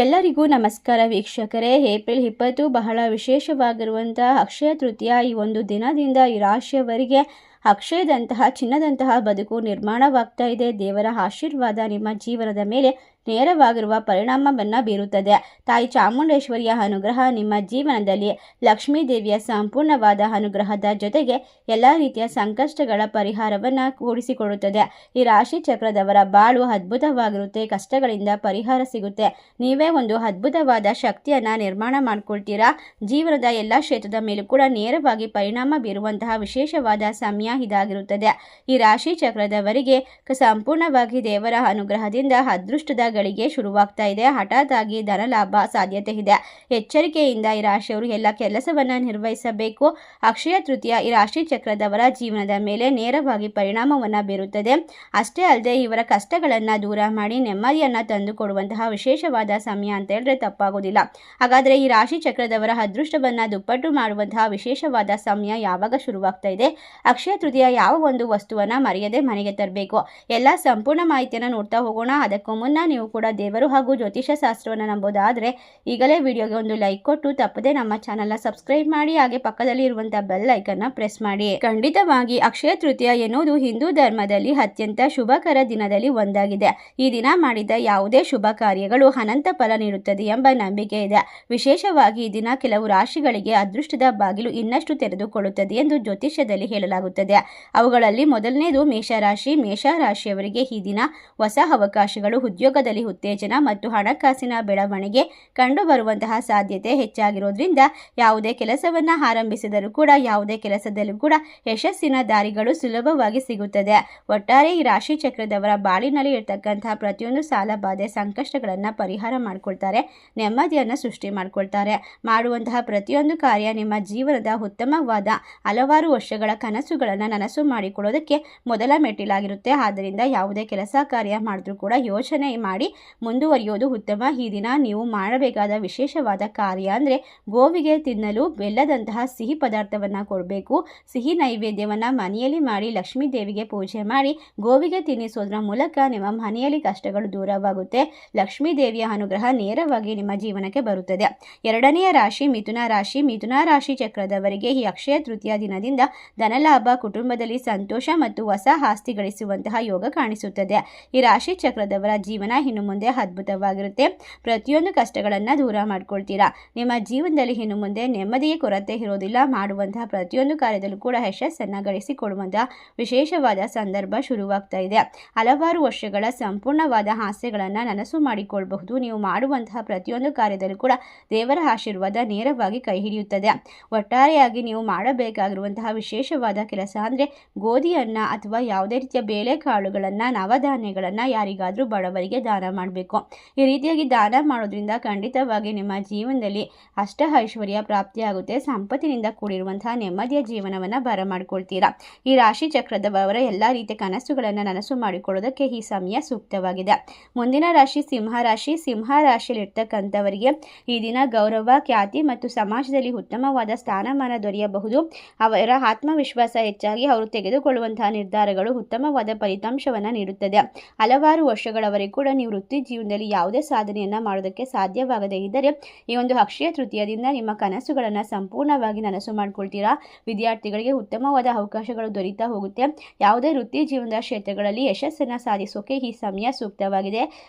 ಎಲ್ಲರಿಗೂ ನಮಸ್ಕಾರ ವೀಕ್ಷಕರೇ. ಏಪ್ರಿಲ್ 20 ಬಹಳ ವಿಶೇಷವಾಗಿರುವಂತಹ ಅಕ್ಷಯ ತೃತೀಯ. ಈ ಒಂದು ದಿನದಿಂದ ಈ ರಾಶಿಯವರಿಗೆ ಅಕ್ಷಯದಂತಹ ಚಿನ್ನದಂತಹ ಬದುಕು ನಿರ್ಮಾಣವಾಗ್ತಾ ಇದೆ. ದೇವರ ಆಶೀರ್ವಾದ ನಿಮ್ಮ ಜೀವನದ ಮೇಲೆ ನೇರವಾಗಿರುವ ಪರಿಣಾಮವನ್ನು ಬೀರುತ್ತದೆ. ತಾಯಿ ಚಾಮುಂಡೇಶ್ವರಿಯ ಅನುಗ್ರಹ ನಿಮ್ಮ ಜೀವನದಲ್ಲಿ, ಲಕ್ಷ್ಮೀ ದೇವಿಯ ಸಂಪೂರ್ಣವಾದ ಅನುಗ್ರಹದ ಜೊತೆಗೆ ಎಲ್ಲ ರೀತಿಯ ಸಂಕಷ್ಟಗಳ ಪರಿಹಾರವನ್ನು ಕೂಡಿಸಿಕೊಡುತ್ತದೆ. ಈ ರಾಶಿ ಚಕ್ರದವರ ಬಾಳು ಅದ್ಭುತವಾಗಿರುತ್ತೆ. ಕಷ್ಟಗಳಿಂದ ಪರಿಹಾರ ಸಿಗುತ್ತೆ. ನೀವೇ ಒಂದು ಅದ್ಭುತವಾದ ಶಕ್ತಿಯನ್ನು ನಿರ್ಮಾಣ ಮಾಡ್ಕೊಳ್ತೀರಾ. ಜೀವನದ ಎಲ್ಲ ಕ್ಷೇತ್ರದ ಮೇಲೂ ಕೂಡ ನೇರವಾಗಿ ಪರಿಣಾಮ ಬೀರುವಂತಹ ವಿಶೇಷವಾದ ಸಮಯ ಇದಾಗಿರುತ್ತದೆ. ಈ ರಾಶಿ ಚಕ್ರದವರಿಗೆ ಸಂಪೂರ್ಣವಾಗಿ ದೇವರ ಅನುಗ್ರಹದಿಂದ ಅದೃಷ್ಟದ ಗಳಿಗೆ ಶುರುವಾಗ್ತಾ ಇದೆ. ಹಠಾತ್ ಆಗಿ ಧನ ಲಾಭ ಸಾಧ್ಯತೆ ಇದೆ. ಎಚ್ಚರಿಕೆಯಿಂದ ಈ ರಾಶಿಯವರು ಎಲ್ಲ ಕೆಲಸವನ್ನ ನಿರ್ವಹಿಸಬೇಕು. ಅಕ್ಷಯ ತೃತೀಯ ಈ ರಾಶಿ ಚಕ್ರದವರ ಜೀವನದ ಮೇಲೆ ನೇರವಾಗಿ ಪರಿಣಾಮವನ್ನ ಬೀರುತ್ತದೆ. ಅಷ್ಟೇ ಅಲ್ಲದೆ ಇವರ ಕಷ್ಟಗಳನ್ನ ದೂರ ಮಾಡಿ ನೆಮ್ಮದಿಯನ್ನ ತಂದು ಕೊಡುವಂತಹ ವಿಶೇಷವಾದ ಸಮಯ ಅಂತ ಹೇಳಿದ್ರೆ ತಪ್ಪಾಗೋದಿಲ್ಲ. ಹಾಗಾದ್ರೆ ಈ ರಾಶಿ ಚಕ್ರದವರ ಅದೃಷ್ಟವನ್ನ ದುಪ್ಪಟ್ಟು ಮಾಡುವಂತಹ ವಿಶೇಷವಾದ ಸಮಯ ಯಾವಾಗ ಶುರುವಾಗ್ತಾ ಇದೆ? ಅಕ್ಷಯ ತೃತೀಯ ಯಾವ ಒಂದು ವಸ್ತುವನ್ನ ಮರೆಯದೆ ಮನೆಗೆ ತರಬೇಕು? ಎಲ್ಲ ಸಂಪೂರ್ಣ ಮಾಹಿತಿಯನ್ನು ನೋಡ್ತಾ ಹೋಗೋಣ. ಅದಕ್ಕೂ ಮುನ್ನ ನೀವು ಕೂಡ ದೇವರು ಹಾಗೂ ಜ್ಯೋತಿಷ ಶಾಸ್ತ್ರವನ್ನು ನಂಬೋದಾದರೆ ಈಗಲೇ ವಿಡಿಯೋಗೆ ಒಂದು ಲೈಕ್ ಕೊಟ್ಟು ತಪ್ಪದೆ ನಮ್ಮ ಚಾನಲ್ನ ಸಬ್ಸ್ಕ್ರೈಬ್ ಮಾಡಿ, ಹಾಗೆ ಪಕ್ಕದಲ್ಲಿ ಇರುವಂತಹ ಬೆಲ್ ಐಕನ್ನ ಪ್ರೆಸ್ ಮಾಡಿ. ಖಂಡಿತವಾಗಿ ಅಕ್ಷಯ ತೃತೀಯ ಎನ್ನುವುದು ಹಿಂದೂ ಧರ್ಮದಲ್ಲಿ ಅತ್ಯಂತ ಶುಭಕರ ದಿನದಲ್ಲಿ ಒಂದಾಗಿದೆ. ಈ ದಿನ ಮಾಡಿದ ಯಾವುದೇ ಶುಭ ಕಾರ್ಯಗಳು ಅನಂತ ಫಲ ನೀಡುತ್ತದೆ ಎಂಬ ನಂಬಿಕೆ ಇದೆ. ವಿಶೇಷವಾಗಿ ಈ ದಿನ ಕೆಲವು ರಾಶಿಗಳಿಗೆ ಅದೃಷ್ಟದ ಬಾಗಿಲು ಇನ್ನಷ್ಟು ತೆರೆದುಕೊಳ್ಳುತ್ತದೆ ಎಂದು ಜ್ಯೋತಿಷ್ಯದಲ್ಲಿ ಹೇಳಲಾಗುತ್ತದೆ. ಅವುಗಳಲ್ಲಿ ಮೊದಲನೇದು ಮೇಷರಾಶಿ. ಮೇಷರಾಶಿಯವರಿಗೆ ಈ ದಿನ ಹೊಸ ಅವಕಾಶಗಳು, ಉದ್ಯೋಗದಲ್ಲಿ ಉತ್ತೇಜನ ಮತ್ತು ಹಣಕಾಸಿನ ಬೆಳವಣಿಗೆ ಕಂಡುಬರುವಂತಹ ಸಾಧ್ಯತೆ ಹೆಚ್ಚಾಗಿರೋದ್ರಿಂದ ಯಾವುದೇ ಕೆಲಸವನ್ನ ಆರಂಭಿಸಿದರೂ ಕೂಡ ಯಾವುದೇ ಕೆಲಸದಲ್ಲೂ ಕೂಡ ಯಶಸ್ಸಿನ ದಾರಿಗಳು ಸುಲಭವಾಗಿ ಸಿಗುತ್ತದೆ. ಒಟ್ಟಾರೆ ಈ ರಾಶಿ ಚಕ್ರದವರ ಬಾಳಿನಲ್ಲಿ ಇರ್ತಕ್ಕಂತಹ ಪ್ರತಿಯೊಂದು ಸಾಲ ಬಾಧೆ ಸಂಕಷ್ಟಗಳನ್ನು ಪರಿಹಾರ ಮಾಡ್ಕೊಳ್ತಾರೆ. ನೆಮ್ಮದಿಯನ್ನು ಸೃಷ್ಟಿ ಮಾಡ್ಕೊಳ್ತಾರೆ. ಮಾಡುವಂತಹ ಪ್ರತಿಯೊಂದು ಕಾರ್ಯ ನಿಮ್ಮ ಜೀವನದ ಉತ್ತಮವಾದ ಹಲವಾರು ವರ್ಷಗಳ ಕನಸುಗಳನ್ನು ನನಸು ಮಾಡಿಕೊಳ್ಳೋದಕ್ಕೆ ಮೊದಲ ಮೆಟ್ಟಿಲಾಗಿರುತ್ತೆ. ಆದ್ದರಿಂದ ಯಾವುದೇ ಕೆಲಸ ಕಾರ್ಯ ಮಾಡಿದ್ರೂ ಕೂಡ ಯೋಚನೆ ಮಾಡಿ ಮುಂದುವರಿಯೋದು ಉತ್ತಮ. ಈ ದಿನ ನೀವು ಮಾಡಬೇಕಾದ ವಿಶೇಷವಾದ ಕಾರ್ಯ ಅಂದರೆ ಗೋವಿಗೆ ತಿನ್ನಲು ಬೆಲ್ಲದಂತಹ ಸಿಹಿ ಪದಾರ್ಥವನ್ನು ಕೊಡಬೇಕು. ಸಿಹಿ ನೈವೇದ್ಯವನ್ನು ಮನೆಯಲ್ಲಿ ಮಾಡಿ ಲಕ್ಷ್ಮೀ ದೇವಿಗೆ ಪೂಜೆ ಮಾಡಿ ಗೋವಿಗೆ ತಿನ್ನಿಸೋದ್ರ ಮೂಲಕ ನಿಮ್ಮ ಮನೆಯಲ್ಲಿ ಕಷ್ಟಗಳು ದೂರವಾಗುತ್ತೆ. ಲಕ್ಷ್ಮೀ ದೇವಿಯ ಅನುಗ್ರಹ ನೇರವಾಗಿ ನಿಮ್ಮ ಜೀವನಕ್ಕೆ ಬರುತ್ತದೆ. ಎರಡನೆಯ ರಾಶಿ ಮಿಥುನ ರಾಶಿ. ಮಿಥುನ ರಾಶಿ ಚಕ್ರದವರಿಗೆ ಈ ಅಕ್ಷಯ ತೃತೀಯ ದಿನದಿಂದ ಧನಲಾಭ, ಕುಟುಂಬದಲ್ಲಿ ಸಂತೋಷ ಮತ್ತು ಹೊಸ ಆಸ್ತಿ ಗಳಿಸುವಂತಹ ಯೋಗ ಕಾಣಿಸುತ್ತದೆ. ಈ ರಾಶಿ ಚಕ್ರದವರ ಜೀವನ ಇನ್ನು ಮುಂದೆ ಅದ್ಭುತವಾಗಿರುತ್ತೆ. ಪ್ರತಿಯೊಂದು ಕಷ್ಟಗಳನ್ನು ದೂರ ಮಾಡ್ಕೊಳ್ತೀರಾ. ನಿಮ್ಮ ಜೀವನದಲ್ಲಿ ಇನ್ನು ಮುಂದೆ ನೆಮ್ಮದಿಯ ಕೊರತೆ ಇರೋದಿಲ್ಲ. ಮಾಡುವಂತಹ ಪ್ರತಿಯೊಂದು ಕಾರ್ಯದಲ್ಲೂ ಕೂಡ ಯಶಸ್ಸನ್ನು ಗಳಿಸಿಕೊಡುವಂತಹ ವಿಶೇಷವಾದ ಸಂದರ್ಭ ಶುರುವಾಗ್ತಾ ಇದೆ. ಹಲವಾರು ವರ್ಷಗಳ ಸಂಪೂರ್ಣವಾದ ಆಸೆಗಳನ್ನು ನನಸು ಮಾಡಿಕೊಳ್ಳಬಹುದು. ನೀವು ಮಾಡುವಂತಹ ಪ್ರತಿಯೊಂದು ಕಾರ್ಯದಲ್ಲೂ ಕೂಡ ದೇವರ ಆಶೀರ್ವಾದ ನೇರವಾಗಿ ಕೈ ಹಿಡಿಯುತ್ತದೆ. ಒಟ್ಟಾರೆಯಾಗಿ ನೀವು ಮಾಡಬೇಕಾಗಿರುವಂತಹ ವಿಶೇಷವಾದ ಕೆಲಸ ಅಂದರೆ ಗೋಧಿಯನ್ನ ಅಥವಾ ಯಾವುದೇ ರೀತಿಯ ಬೇಳೆಕಾಳುಗಳನ್ನು, ನವಧಾನ್ಯಗಳನ್ನು ಯಾರಿಗಾದರೂ ಬಡವರಿಗೆ ದಾನ ಮಾಡಬೇಕು. ಈ ರೀತಿಯಾಗಿ ದಾನ ಮಾಡೋದ್ರಿಂದ ಖಂಡಿತವಾಗಿ ನಿಮ್ಮ ಜೀವನದಲ್ಲಿ ಅಷ್ಟ ಐಶ್ವರ್ಯ ಪ್ರಾಪ್ತಿಯಾಗುತ್ತೆ. ಸಂಪತ್ತಿನಿಂದ ಕೂಡಿರುವಂತಹ ನೆಮ್ಮದಿಯ ಜೀವನವನ್ನು ಬರಮಾಡ್ಕೊಳ್ತೀರಾ. ಈ ರಾಶಿ ಚಕ್ರದವರ ಎಲ್ಲ ರೀತಿಯ ಕನಸುಗಳನ್ನು ನನಸು ಮಾಡಿಕೊಳ್ಳೋದಕ್ಕೆ ಈ ಸಮಯ ಸೂಕ್ತವಾಗಿದೆ. ಮುಂದಿನ ರಾಶಿ ಸಿಂಹ ರಾಶಿ. ಸಿಂಹ ರಾಶಿಯಲ್ಲಿ ಇರ್ತಕ್ಕಂಥವರಿಗೆ ಈ ದಿನ ಗೌರವ, ಖ್ಯಾತಿ ಮತ್ತು ಸಮಾಜದಲ್ಲಿ ಉತ್ತಮವಾದ ಸ್ಥಾನಮಾನ ದೊರೆಯಬಹುದು. ಅವರ ಆತ್ಮವಿಶ್ವಾಸ ಹೆಚ್ಚಾಗಿ ಅವರು ತೆಗೆದುಕೊಳ್ಳುವಂತಹ ನಿರ್ಧಾರಗಳು ಉತ್ತಮವಾದ ಫಲಿತಾಂಶವನ್ನು ನೀಡುತ್ತದೆ. ಹಲವಾರು ವರ್ಷಗಳವರೆಗೂ ಕೂಡ ನೀವು ವೃತ್ತಿ ಜೀವನದಲ್ಲಿ ಯಾವುದೇ ಸಾಧನೆಯನ್ನು ಮಾಡೋದಕ್ಕೆ ಸಾಧ್ಯವಾಗದೇ ಇದ್ದರೆ ಈ ಒಂದು ಅಕ್ಷಯ ತೃತೀಯದಿಂದ ನಿಮ್ಮ ಕನಸುಗಳನ್ನು ಸಂಪೂರ್ಣವಾಗಿ ನನಸು ಮಾಡ್ಕೊಳ್ತೀರಾ. ವಿದ್ಯಾರ್ಥಿಗಳಿಗೆ ಉತ್ತಮವಾದ ಅವಕಾಶಗಳು ದೊರೀತಾ ಹೋಗುತ್ತೆ. ಯಾವುದೇ ವೃತ್ತಿ ಜೀವನದ ಕ್ಷೇತ್ರಗಳಲ್ಲಿ ಯಶಸ್ಸನ್ನು ಸಾಧಿಸೋಕೆ ಈ ಸಮಯ ಸೂಕ್ತವಾಗಿದೆ.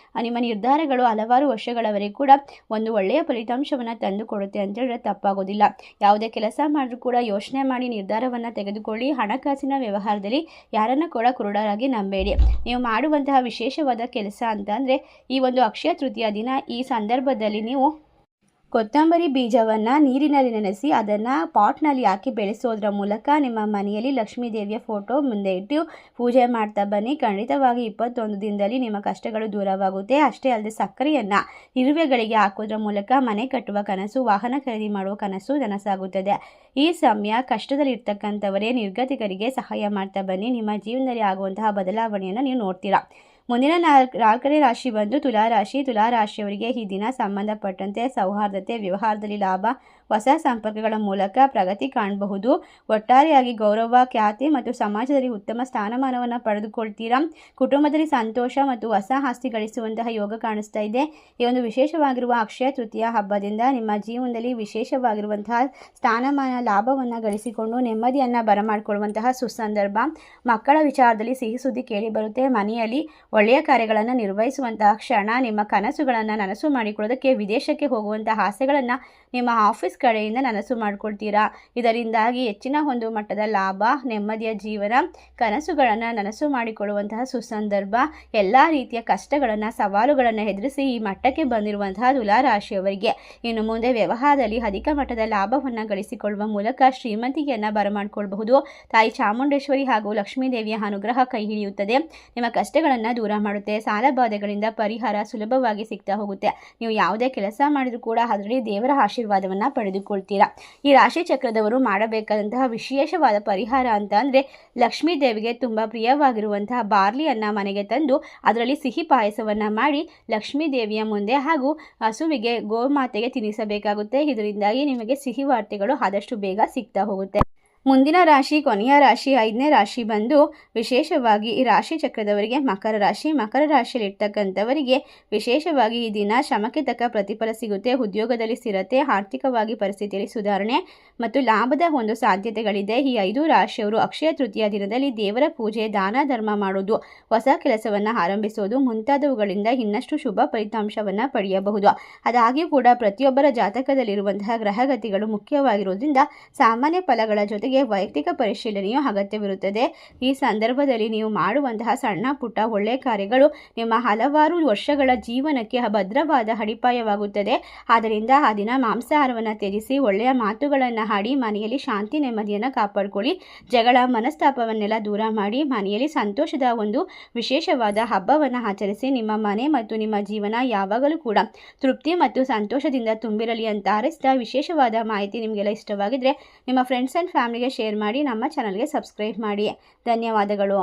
ನಿಮ್ಮ ನಿರ್ಧಾರಗಳು ಹಲವಾರು ವರ್ಷಗಳವರೆಗೂ ಕೂಡ ಒಂದು ಒಳ್ಳೆಯ ಫಲಿತಾಂಶವನ್ನು ತಂದು ಕೊಡುತ್ತೆ ಅಂತ ಹೇಳಿದ್ರೆ ತಪ್ಪಾಗೋದಿಲ್ಲ. ಯಾವುದೇ ಕೆಲಸ ಮಾಡಿದ್ರೂ ಕೂಡ ಯೋಚನೆ ಮಾಡಿ ನಿರ್ಧಾರವನ್ನು ತೆಗೆದುಕೊಳ್ಳಿ. ಹಣಕಾಸಿನ ವ್ಯವಹಾರದಲ್ಲಿ ಯಾರನ್ನು ಕೂಡ ಕುರುಡರಾಗಿ ನಂಬೇಡಿ. ನೀವು ಮಾಡುವಂತಹ ವಿಶೇಷವಾದ ಕೆಲಸ ಅಂತ ಅಂದರೆ ಈ ಒಂದು ಅಕ್ಷಯ ತೃತೀಯ ದಿನ ಈ ಸಂದರ್ಭದಲ್ಲಿ ನೀವು ಕೊತ್ತಂಬರಿ ಬೀಜವನ್ನು ನೀರಿನಲ್ಲಿ ನೆನೆಸಿ ಅದನ್ನು ಪಾಟ್ನಲ್ಲಿ ಹಾಕಿ ಬೆಳೆಸೋದ್ರ ಮೂಲಕ ನಿಮ್ಮ ಮನೆಯಲ್ಲಿ ಲಕ್ಷ್ಮೀ ದೇವಿಯ ಫೋಟೋ ಮುಂದೆ ಇಟ್ಟು ಪೂಜೆ ಮಾಡ್ತಾ ಬನ್ನಿ. ಖಂಡಿತವಾಗಿ 21 ದಿನದಲ್ಲಿ ನಿಮ್ಮ ಕಷ್ಟಗಳು ದೂರವಾಗುತ್ತೆ. ಅಷ್ಟೇ ಅಲ್ಲದೆ ಸಕ್ಕರೆಯನ್ನು ಇರುವೆಗಳಿಗೆ ಹಾಕೋದ್ರ ಮೂಲಕ ಮನೆ ಕಟ್ಟುವ ಕನಸು, ವಾಹನ ಖರೀದಿ ಮಾಡುವ ಕನಸು ನನಸಾಗುತ್ತದೆ. ಈ ಸಮಯ ಕಷ್ಟದಲ್ಲಿರ್ತಕ್ಕಂಥವರೇ ನಿರ್ಗತಿಕರಿಗೆ ಸಹಾಯ ಮಾಡ್ತಾ ಬನ್ನಿ. ನಿಮ್ಮ ಜೀವನದಲ್ಲಿ ಆಗುವಂತಹ ಬದಲಾವಣೆಯನ್ನು ನೀವು ನೋಡ್ತೀರಾ. ಮುಂದಿನ ನಾಲ್ಕನೇ ರಾಶಿ ಬಂದು ತುಲಾರಾಶಿ. ತುಲಾರಾಶಿಯವರಿಗೆ ಈ ದಿನ ಸಂಬಂಧಪಟ್ಟಂತೆ ಸೌಹಾರ್ದತೆ, ವ್ಯವಹಾರದಲ್ಲಿ ಲಾಭ, ಹೊಸ ಸಂಪರ್ಕಗಳ ಮೂಲಕ ಪ್ರಗತಿ ಕಾಣಬಹುದು. ಒಟ್ಟಾರೆಯಾಗಿ ಗೌರವ, ಖ್ಯಾತಿ ಮತ್ತು ಸಮಾಜದಲ್ಲಿ ಉತ್ತಮ ಸ್ಥಾನಮಾನವನ್ನು ಪಡೆದುಕೊಳ್ತೀರಾ. ಕುಟುಂಬದಲ್ಲಿ ಸಂತೋಷ ಮತ್ತು ಹೊಸ ಆಸ್ತಿ ಗಳಿಸುವಂತಹ ಯೋಗ ಕಾಣಿಸ್ತಾ ಇದೆ. ಈ ಒಂದು ವಿಶೇಷವಾಗಿರುವ ಅಕ್ಷಯ ತೃತೀಯ ಹಬ್ಬದಿಂದ ನಿಮ್ಮ ಜೀವನದಲ್ಲಿ ವಿಶೇಷವಾಗಿರುವಂತಹ ಸ್ಥಾನಮಾನ, ಲಾಭವನ್ನು ಗಳಿಸಿಕೊಂಡು ನೆಮ್ಮದಿಯನ್ನು ಬರಮಾಡಿಕೊಳ್ಳುವಂತಹ ಸುಸಂದರ್ಭ. ಮಕ್ಕಳ ವಿಚಾರದಲ್ಲಿ ಸಿಹಿ ಸುದ್ದಿ ಕೇಳಿ ಬರುತ್ತೆ. ಮನೆಯಲ್ಲಿ ಒಳ್ಳೆಯ ಕಾರ್ಯಗಳನ್ನು ನಿರ್ವಹಿಸುವಂತಹ ಕ್ಷಣ. ನಿಮ್ಮ ಕನಸುಗಳನ್ನು ನನಸು ಮಾಡಿಕೊಳ್ಳೋದಕ್ಕೆ ವಿದೇಶಕ್ಕೆ ಹೋಗುವಂತಹ ಆಸೆಗಳನ್ನು ನಿಮ್ಮ ಆಫೀಸ್ ಕಡೆಯಿಂದ ನನಸು ಮಾಡಿಕೊಳ್ತೀರಾ. ಇದರಿಂದಾಗಿ ಹೆಚ್ಚಿನ ಒಂದು ಮಟ್ಟದ ಲಾಭ, ನೆಮ್ಮದಿಯ ಜೀವನ, ಕನಸುಗಳನ್ನು ನನಸು ಮಾಡಿಕೊಳ್ಳುವಂತಹ ಸುಸಂದರ್ಭ. ಎಲ್ಲ ರೀತಿಯ ಕಷ್ಟಗಳನ್ನು, ಸವಾಲುಗಳನ್ನು ಎದುರಿಸಿ ಈ ಮಟ್ಟಕ್ಕೆ ಬಂದಿರುವಂತಹ ತುಲಾರಾಶಿಯವರಿಗೆ ಇನ್ನು ಮುಂದೆ ವ್ಯವಹಾರದಲ್ಲಿ ಅಧಿಕ ಮಟ್ಟದ ಲಾಭವನ್ನು ಗಳಿಸಿಕೊಳ್ಳುವ ಮೂಲಕ ಶ್ರೀಮಂತಿಕೆಯನ್ನು ಬರಮಾಡಿಕೊಳ್ಳಬಹುದು. ತಾಯಿ ಚಾಮುಂಡೇಶ್ವರಿ ಹಾಗೂ ಲಕ್ಷ್ಮೀದೇವಿಯ ಅನುಗ್ರಹ ಕೈ ಹಿಡಿಯುತ್ತದೆ. ನಿಮ್ಮ ಕಷ್ಟಗಳನ್ನು ದೂರ ಮಾಡುತ್ತೆ. ಸಾಲ ಬಾಧೆಗಳಿಂದ ಪರಿಹಾರ ಸುಲಭವಾಗಿ ಸಿಗ್ತಾ ಹೋಗುತ್ತೆ. ನೀವು ಯಾವುದೇ ಕೆಲಸ ಮಾಡಿದರೂ ಕೂಡ ಅದರಲ್ಲಿ ದೇವರ ಆಶೀರ್ವಾದವನ್ನು ಪಡೆದುಕೊಳ್ತೀರಾ. ಈ ರಾಶಿ ಚಕ್ರದವರು ಮಾಡಬೇಕಾದಂತಹ ವಿಶೇಷವಾದ ಪರಿಹಾರ ಅಂತ ಅಂದರೆ ಲಕ್ಷ್ಮೀ ದೇವಿಗೆ ತುಂಬ ಪ್ರಿಯವಾಗಿರುವಂತಹ ಬಾರ್ಲಿಯನ್ನು ಮನೆಗೆ ತಂದು ಅದರಲ್ಲಿ ಸಿಹಿ ಪಾಯಸವನ್ನು ಮಾಡಿ ಲಕ್ಷ್ಮೀ ದೇವಿಯ ಮುಂದೆ ಹಾಗೂ ಹಸುವಿಗೆ ಗೋಮಾತೆಗೆ ತಿನ್ನಿಸಬೇಕಾಗುತ್ತೆ. ಇದರಿಂದಾಗಿ ನಿಮಗೆ ಸಿಹಿ ವಾರ್ತೆಗಳು ಆದಷ್ಟು ಬೇಗ ಸಿಗ್ತಾ ಹೋಗುತ್ತೆ. ಮುಂದಿನ ರಾಶಿ, ಕೊನೆಯ ರಾಶಿ, 5ನೇ ರಾಶಿ ಬಂದು ವಿಶೇಷವಾಗಿ ಈ ರಾಶಿ ಚಕ್ರದವರಿಗೆ ಮಕರ ರಾಶಿ. ಮಕರ ರಾಶಿಯಲ್ಲಿ ಇರ್ತಕ್ಕಂಥವರಿಗೆ ವಿಶೇಷವಾಗಿ ಈ ದಿನ ಶ್ರಮಕ್ಕೆ ತಕ್ಕ ಪ್ರತಿಫಲ ಸಿಗುತ್ತೆ. ಉದ್ಯೋಗದಲ್ಲಿ ಸ್ಥಿರತೆ, ಆರ್ಥಿಕವಾಗಿ ಪರಿಸ್ಥಿತಿಯಲ್ಲಿ ಸುಧಾರಣೆ ಮತ್ತು ಲಾಭದ ಒಂದು ಸಾಧ್ಯತೆಗಳಿದೆ. ಈ 5 ರಾಶಿಯವರು ಅಕ್ಷಯ ತೃತೀಯ ದಿನದಲ್ಲಿ ದೇವರ ಪೂಜೆ, ದಾನ ಧರ್ಮ ಮಾಡೋದು, ಹೊಸ ಕೆಲಸವನ್ನು ಆರಂಭಿಸೋದು ಮುಂತಾದವುಗಳಿಂದ ಇನ್ನಷ್ಟು ಶುಭ ಫಲಿತಾಂಶವನ್ನು ಪಡೆಯಬಹುದು. ಅದಾಗಿಯೂ ಕೂಡ ಪ್ರತಿಯೊಬ್ಬರ ಜಾತಕದಲ್ಲಿರುವಂತಹ ಗ್ರಹಗತಿಗಳು ಮುಖ್ಯವಾಗಿರೋದ್ರಿಂದ ಸಾಮಾನ್ಯ ಫಲಗಳ ಜೊತೆಗೆ ವೈಯಕ್ತಿಕ ಪರಿಶೀಲನೆಯು ಅಗತ್ಯವಿರುತ್ತದೆ. ಈ ಸಂದರ್ಭದಲ್ಲಿ ನೀವು ಮಾಡುವಂತಹ ಸಣ್ಣ ಪುಟ್ಟ ಒಳ್ಳೆಯ ಕಾರ್ಯಗಳು ನಿಮ್ಮ ಹಲವಾರು ವರ್ಷಗಳ ಜೀವನಕ್ಕೆ ಭದ್ರವಾದ ಅಡಿಪಾಯವಾಗುತ್ತದೆ. ಆದ್ದರಿಂದ ಆ ದಿನ ಮಾಂಸಾಹಾರವನ್ನು ತ್ಯಜಿಸಿ ಒಳ್ಳೆಯ ಮಾತುಗಳನ್ನು ಆಡಿ ಮನೆಯಲ್ಲಿ ಶಾಂತಿ ನೆಮ್ಮದಿಯನ್ನು ಕಾಪಾಡಿಕೊಳ್ಳಿ. ಜಗಳ ಮನಸ್ತಾಪವನ್ನೆಲ್ಲ ದೂರ ಮಾಡಿ ಮನೆಯಲ್ಲಿ ಸಂತೋಷದ ಒಂದು ವಿಶೇಷವಾದ ಹಬ್ಬವನ್ನು ಆಚರಿಸಿ. ನಿಮ್ಮ ಮನೆ ಮತ್ತು ನಿಮ್ಮ ಜೀವನ ಯಾವಾಗಲೂ ಕೂಡ ತೃಪ್ತಿ ಮತ್ತು ಸಂತೋಷದಿಂದ ತುಂಬಿರಲಿ ಅಂತ ಹಾರೈಸಿದ ವಿಶೇಷವಾದ ಮಾಹಿತಿ ನಿಮಗೆಲ್ಲ ಇಷ್ಟವಾಗಿದ್ದರೆ ನಿಮ್ಮ ಫ್ರೆಂಡ್ಸ್ ಆ್ಯಂಡ್ ಫ್ಯಾಮಿಲಿಗೆ ಶೇರ್ ಮಾಡಿ. ನಮ್ಮ ಚಾನಲ್ಗೆ ಸಬ್ಸ್ಕ್ರೈಬ್ ಮಾಡಿ. ಧನ್ಯವಾದಗಳು.